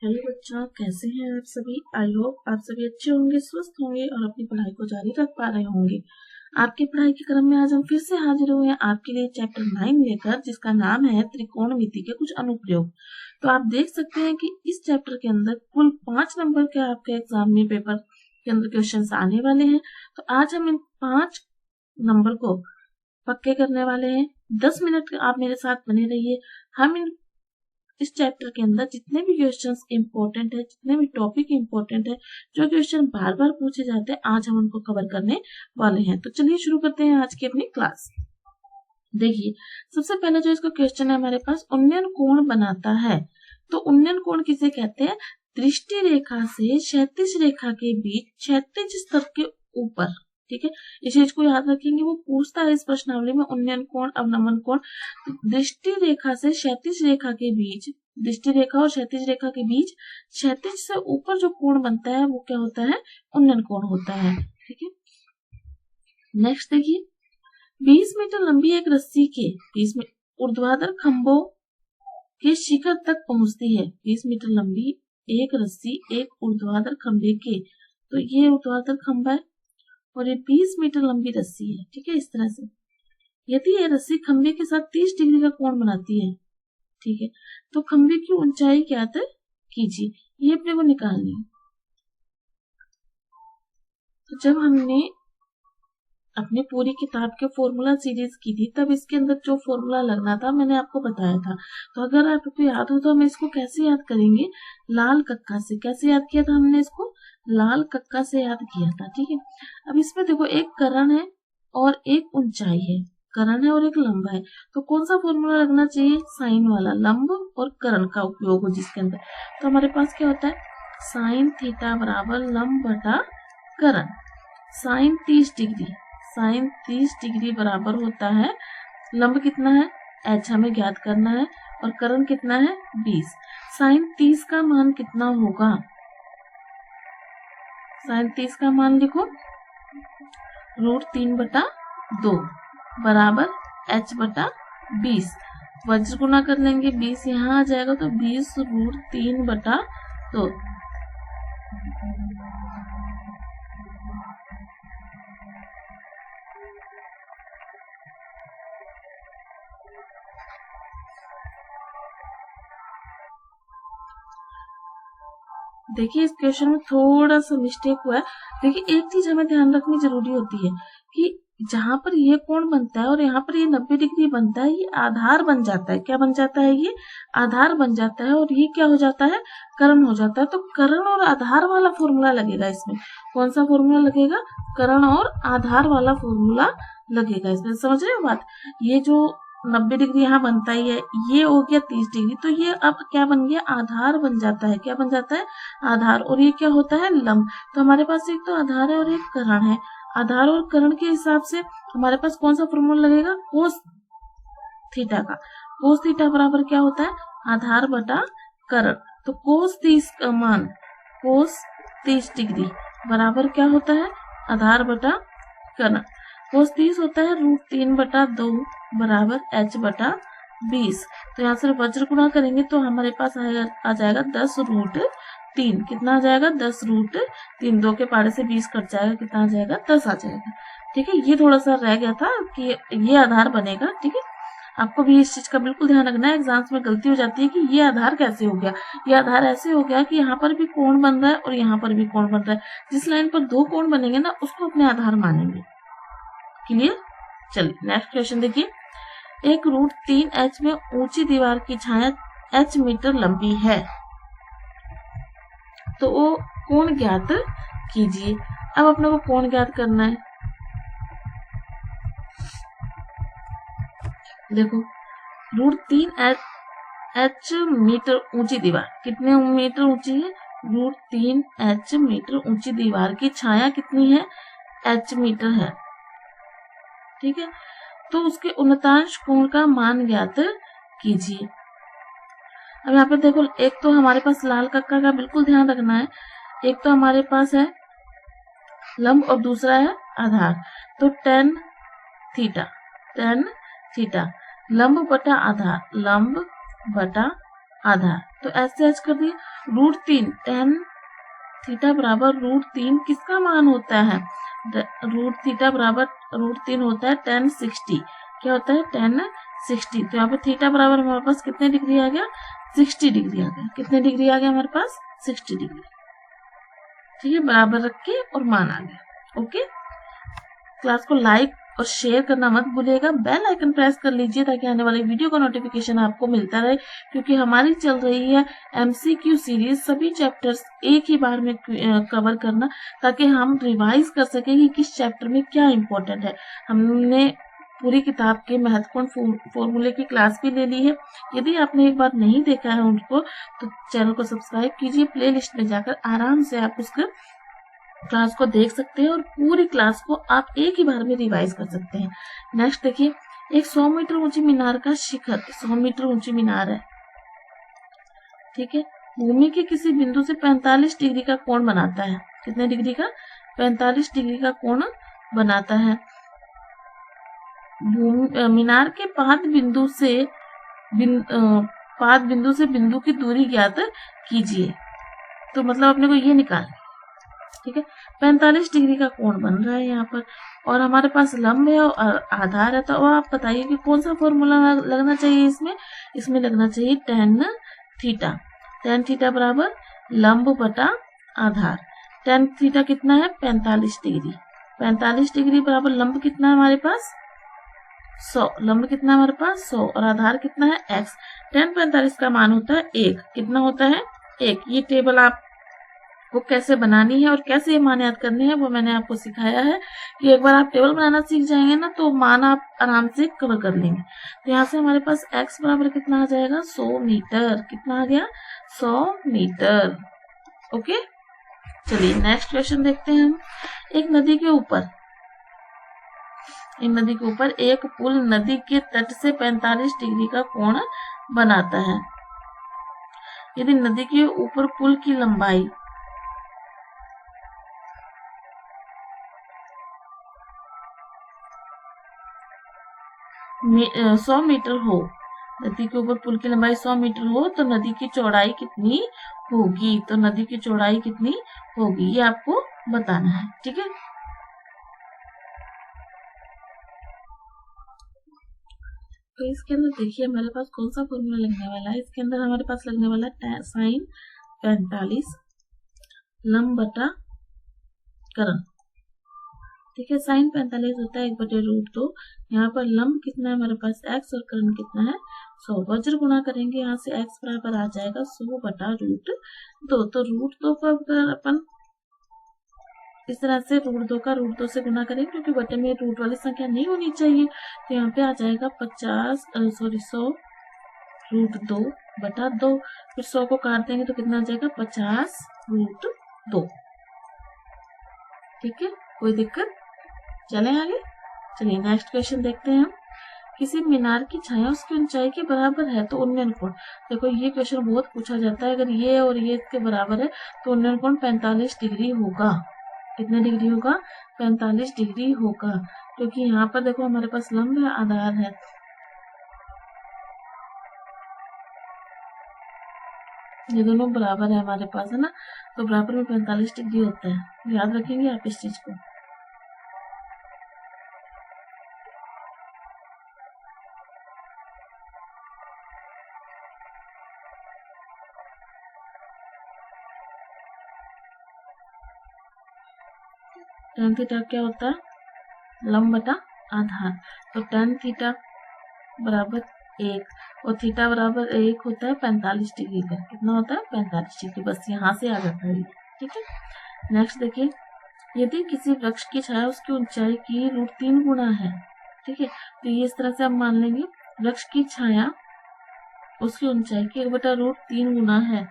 Hello बच्चों, कैसे हैं आप सभी। आई होप आप सभी अच्छे होंगे, स्वस्थ होंगे और अपनी पढ़ाई को जारी रख पा रहे होंगे। आपकी पढ़ाई के क्रम में आज हम फिर से हाजिर हुए हैं आपके लिए चैप्टर 9 लेकर, जिसका नाम है त्रिकोणमिति के कुछ अनुप्रयोग। तो आप देख सकते हैं कि इस चैप्टर के अंदर कुल 5 नंबर के आपके एग्जाम में पेपर के अंदर क्वेश्चन आने वाले हैं। तो आज हम इन 5 नंबर को पक्के करने वाले हैं। 10 मिनट आप मेरे साथ बने रहिए। हम इस चैप्टर के अंदर जितने भी क्वेश्चंस इंपॉर्टेंट है, जितने भी टॉपिक इंपॉर्टेंट है, जो क्वेश्चन बार बार पूछे जाते हैं, आज हम उनको कवर करने वाले हैं। तो चलिए शुरू करते हैं आज की अपनी क्लास। देखिए, सबसे पहले जो इसका क्वेश्चन है हमारे पास, उन्नयन कोण बनाता है। तो उन्नयन कोण किसे कहते हैं? दृष्टि रेखा से क्षैतिज रेखा के बीच क्षैतिज स्तर के ऊपर। ठीक है, इस चीज को याद रखेंगे। वो पूछता है इस प्रश्नावली में उन्नयन कोण, अवनमन कोण। दृष्टि रेखा से क्षैतिज रेखा के बीच, दृष्टि रेखा और क्षैतिज रेखा के बीच क्षैतिज से ऊपर जो कोण बनता है वो क्या होता है? उन्नयन कोण होता है। ठीक है, नेक्स्ट देखिए, 20 मीटर लंबी एक रस्सी के 20 ऊर्ध्वाधर खंभों के शिखर तक पहुंचती है। 20 मीटर लंबी एक रस्सी एक ऊर्ध्वाधर खंभे के, तो ये ऊर्ध्वाधर खंभा है और ये 20 मीटर लंबी रस्सी है। ठीक है, इस तरह से यदि ये रस्सी खंभे के साथ 30 डिग्री का कोण बनाती है, ठीक है, तो खंभे की ऊंचाई ज्ञात कीजिए। ये अपने को निकालनी है। तो जब हमने अपनी पूरी किताब के फॉर्मूला सीरीज की थी, तब इसके अंदर जो फॉर्मूला लगना था मैंने आपको बताया था। तो अगर आपको याद हो तो हम इसको कैसे याद करेंगे? लाल कक्का से। कैसे याद किया था हमने इसको? लाल कक्का से याद किया था। ठीक है, अब इसमें देखो, एक करण है और एक ऊंचाई है। करण है और एक लंब है, तो कौन सा फॉर्मूला लगना चाहिए? साइन वाला। लंब और करण का उपयोग हो जिसके अंदर, तो हमारे पास क्या होता है? साइन थीटा बराबर लंब बटा करण। साइन 30 डिग्री, साइन 30 डिग्री बराबर होता है, लंब कितना है? h हमें ज्ञात करना है, और करण कितना है? 20। साइन 30 का मान कितना होगा? साइन 30 का मान लिखो, √3/2 बराबर h बटा 20। वज्र गुना कर लेंगे, 20 यहाँ आ जाएगा, तो 20 √3/2। देखिए, इस क्वेश्चन में थोड़ा सा मिस्टेक हुआ है। देखिए, एक चीज हमें ध्यान रखनी जरूरी होती है कि जहां पर ये कोण बनता है और यहाँ पर ये 90 डिग्री बनता है, ये आधार बन जाता है। क्या बन जाता है? ये आधार बन जाता है, और ये क्या हो जाता है? करण हो जाता है। तो करण और आधार वाला फॉर्मूला लगेगा इसमें। कौन सा फॉर्मूला लगेगा? करण और आधार वाला फॉर्मूला लगेगा इसमें। समझ रहे हो बात? ये जो 90 डिग्री यहाँ बनता ही है, ये हो गया 30 डिग्री, तो ये अब क्या बन गया? आधार बन जाता है। क्या बन जाता है? आधार। और ये क्या होता है? लंब। तो हमारे पास एक तो आधार है और एक करण है। आधार और करण के हिसाब से हमारे पास कौन सा फॉर्मूला लगेगा? कोस थीटा का। कोस थीटा बराबर क्या होता है? आधार बटा करण। तो कोस 30 का मान, कोस 30 डिग्री बराबर क्या होता है? आधार बटा करण। कोस 30 होता है √3/2 बराबर h बटा 20। तो यहाँ से वज्र गुणा करेंगे तो हमारे पास आ जाएगा 10√3। कितना आ जाएगा? 10√3। 2 के पारे से 20 कट जाएगा, कितना आ जाएगा? 10 आ जाएगा। ठीक है, ये थोड़ा सा रह गया था कि ये आधार बनेगा। ठीक है, आपको भी इस चीज का बिल्कुल ध्यान रखना है। एग्जाम्स में गलती हो जाती है कि ये आधार कैसे हो गया। ये आधार ऐसे हो गया कि यहाँ पर भी कोण बन रहा है और यहाँ पर भी कोण बन रहा है। जिस लाइन पर 2 कोण बनेंगे ना, उसको अपने आधार मानेंगे। क्लियर? चलिए नेक्स्ट क्वेश्चन देखिए, एक √3h में ऊंची दीवार की छाया h मीटर लंबी है, तो वो कोण ज्ञात कीजिए। अब अपने को कोण ज्ञात करना है। देखो, √3h मीटर ऊंची दीवार, कितने मीटर ऊंची है? √3h मीटर ऊंची दीवार की छाया कितनी है? h मीटर है। ठीक है, तो उसके उन्नतांश कोण का मान ज्ञात कीजिए। अब यहाँ पे देखो, एक तो हमारे पास लाल कक्का का बिल्कुल ध्यान रखना है। एक तो हमारे पास है लंब और दूसरा है आधार। तो tan थीटा लंब बटा आधार, लंब बटा आधार। तो ऐसे एच कर दिए। √3 tan थीटा बराबर √3 किसका मान होता है? √θ बराबर √3 होता है tan 60। क्या होता है? tan 60। तो यहाँ पे थीटा बराबर हमारे पास कितने डिग्री आ गया? 60 डिग्री आ गया। कितने डिग्री आ गया हमारे पास? 60 डिग्री। ठीक है, बराबर रख के और मान आ गया। ओके, क्लास को लाइक और शेयर करना मत भूलिएगा। बेल आइकन प्रेस कर लीजिए ताकि आने वाली वीडियो का नोटिफिकेशन आपको मिलता रहे, क्योंकि हमारी चल रही है MCQ सीरीज, सभी चैप्टर्स एक ही बार में कवर करना, ताकि हम रिवाइज कर सकें कि किस चैप्टर में क्या इम्पोर्टेंट है। हमने पूरी किताब के महत्वपूर्ण फॉर्मूले की क्लास भी ले ली है। यदि आपने एक बार नहीं देखा है उनको, तो चैनल को सब्सक्राइब कीजिए। प्लेलिस्ट में जाकर आराम से आप उसका क्लास को देख सकते हैं और पूरी क्लास को आप एक ही बार में रिवाइज कर सकते हैं। नेक्स्ट देखिए, एक 100 मीटर ऊंची मीनार का शिखर, 100 मीटर ऊंची मीनार है। ठीक है, भूमि के किसी बिंदु से 45 डिग्री का कोण बनाता है। कितने डिग्री का? 45 डिग्री का कोण बनाता है। मीनार के पाद बिंदु से बिंदु की दूरी ज्ञात कीजिए। तो मतलब अपने को ये निकालना। ठीक है, 45 डिग्री का कोण बन रहा है यहाँ पर, और हमारे पास लंब है और आधार है। तो आप बताइए कि कौन सा फॉर्मूला लगना चाहिए इसमें? इसमें लगना चाहिए tan थीटा। tan थीटा बराबर लंब बटा आधार। tan थीटा कितना है? 45 डिग्री। 45 डिग्री बराबर लंब कितना है हमारे पास? 100। लंब कितना है हमारे पास? 100। और आधार कितना है? x। tan 45 का मान होता है 1। कितना होता है? 1। ये टेबल आप वो कैसे बनानी है और कैसे ये मान याद करने हैं वो मैंने आपको सिखाया है, कि एक बार आप टेबल बनाना सीख जाएंगे ना तो मान आप आराम से कवर कर लेंगे। तो यहाँ से हमारे पास x बराबर कितना आ जाएगा? 100 मीटर। कितना आ गया? 100 मीटर। ओके, चलिए नेक्स्ट क्वेश्चन देखते हैं हम। एक नदी के ऊपर एक पुल नदी के तट से 45 डिग्री का कोण बनाता है। यदि नदी के ऊपर पुल की लंबाई 100 मीटर हो, नदी के ऊपर पुल की लंबाई 100 मीटर हो, तो नदी की चौड़ाई कितनी होगी? तो नदी की चौड़ाई कितनी होगी ये आपको बताना है। ठीक है, तो इसके अंदर देखिए हमारे पास कौन सा फॉर्मूला लगने वाला है। इसके अंदर हमारे पास लगने वाला है साइन 45 लंब बटा करण। ठीक है, साइन 45 होता है 1/√2। यहाँ पर लंब कितना है हमारे पास? x, और करण कितना है? 100। वज्र गुणा करेंगे, यहाँ से x बराबर आ जाएगा 100/√2। तो √2 को अपन इस तरह से √2 का √2 से गुना करेंगे, क्योंकि बटे में रूट वाली संख्या नहीं होनी चाहिए। तो यहाँ पे आ जाएगा 100√2/2। फिर 100 को काट देंगे तो कितना आ जाएगा? 50√2। ठीक है, कोई दिक्कत? चलें आगे। चलिए नेक्स्ट क्वेश्चन देखते हैं हम। किसी मीनार की छाया उसकी ऊंचाई के बराबर है तो उन्नयन कोण। देखो ये क्वेश्चन बहुत पूछा जाता है। अगर ये और ये इसके बराबर है तो उन्नयन कोण 45 डिग्री होगा। कितने डिग्री होगा? 45 डिग्री होगा, क्योंकि यहाँ पर देखो हमारे पास लंब है, आधार है। ये दोनों बराबर है हमारे पास, है ना, तो बराबर में 45 डिग्री होता है। याद रखेंगे आप इस चीज को। tan थीटा क्या होता है? लंब बटा आधार। तो tan थीटा बराबर 1 और थीटा बराबर 1 होता है 45 डिग्री का। कितना होता है? 45 डिग्री। बस यहाँ से आ जाता है। ठीक है, नेक्स्ट देखिए, यदि किसी वृक्ष की छाया उसकी ऊंचाई की √3 गुना है। ठीक है, तो ये इस तरह से हम मान लेंगे, वृक्ष की छाया उसकी ऊंचाई की 1/√3 गुना है।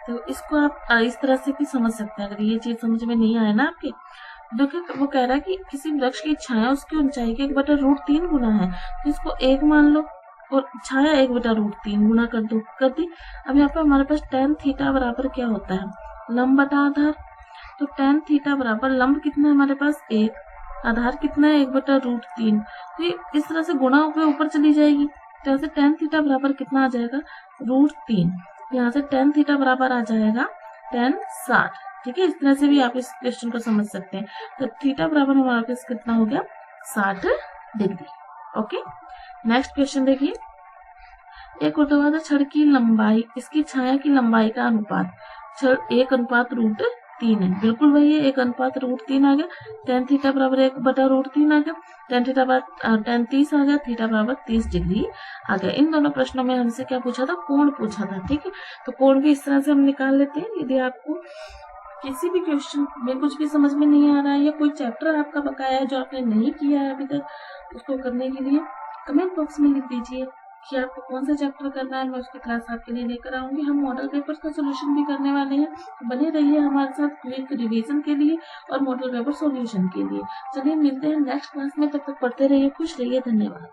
तो इसको आप इस तरह से भी समझ सकते हैं। अगर ये चीज समझ में नहीं आए ना आपके, देखिए वो कह रहा है कि किसी वृक्ष की छाया उसकी ऊंचाई के 1/√3 गुना है, तो इसको 1 मान लो और छाया 1/√3 गुना कर दी। अब यहाँ पे हमारे पास tan थीटा बराबर क्या होता है, लंब बटा आधार। तो tan थीटा बराबर लंब कितना है हमारे पास 1, आधार कितना है 1/√3। तो ये इस तरह से गुणा होकर ऊपर चली जाएगी, तो यहाँ से tan थीटा बराबर कितना आ जाएगा √3। यहाँ से tan थीटा बराबर आ जाएगा tan 60। ठीक है, इस तरह से भी आप इस क्वेश्चन को समझ सकते हैं। तो थीटा बराबर हमारे पास कितना हो गया 60 डिग्री। ओके, नेक्स्ट क्वेश्चन देखिए, एक ऊर्ध्वाधर छड़ की लंबाई इसकी छाया की लंबाई का अनुपात, छड़ 1/√3 है, बिल्कुल वही है 1/√3 आ गया। tan थीटा बराबर 1/√3 आ गया, tan थीटा बराबर tan 30 आ गया, थीटा बराबर 30 डिग्री आ गया। इन दोनों प्रश्नों में हमसे क्या पूछा था, कोण पूछा था। ठीक है, तो कोण भी इस तरह से हम निकाल लेते हैं। यदि आपको किसी भी क्वेश्चन में कुछ भी समझ में नहीं आ रहा है या कोई चैप्टर आपका बकाया है जो आपने नहीं किया है अभी तक, उसको करने के लिए कमेंट बॉक्स में लिख दीजिए कि आपको कौन सा चैप्टर करना है, मैं उसकी क्लास आपके लिए लेकर आऊंगी। हम मॉडल पेपर्स का सोल्यूशन भी करने वाले हैं, तो बने रहिए हमारे साथ क्विक रिवीजन के लिए और मॉडल पेपर सोल्यूशन के लिए। चलिए मिलते हैं नेक्स्ट क्लास में, तब तक पढ़ते रहिए, खुश रहिए, धन्यवाद।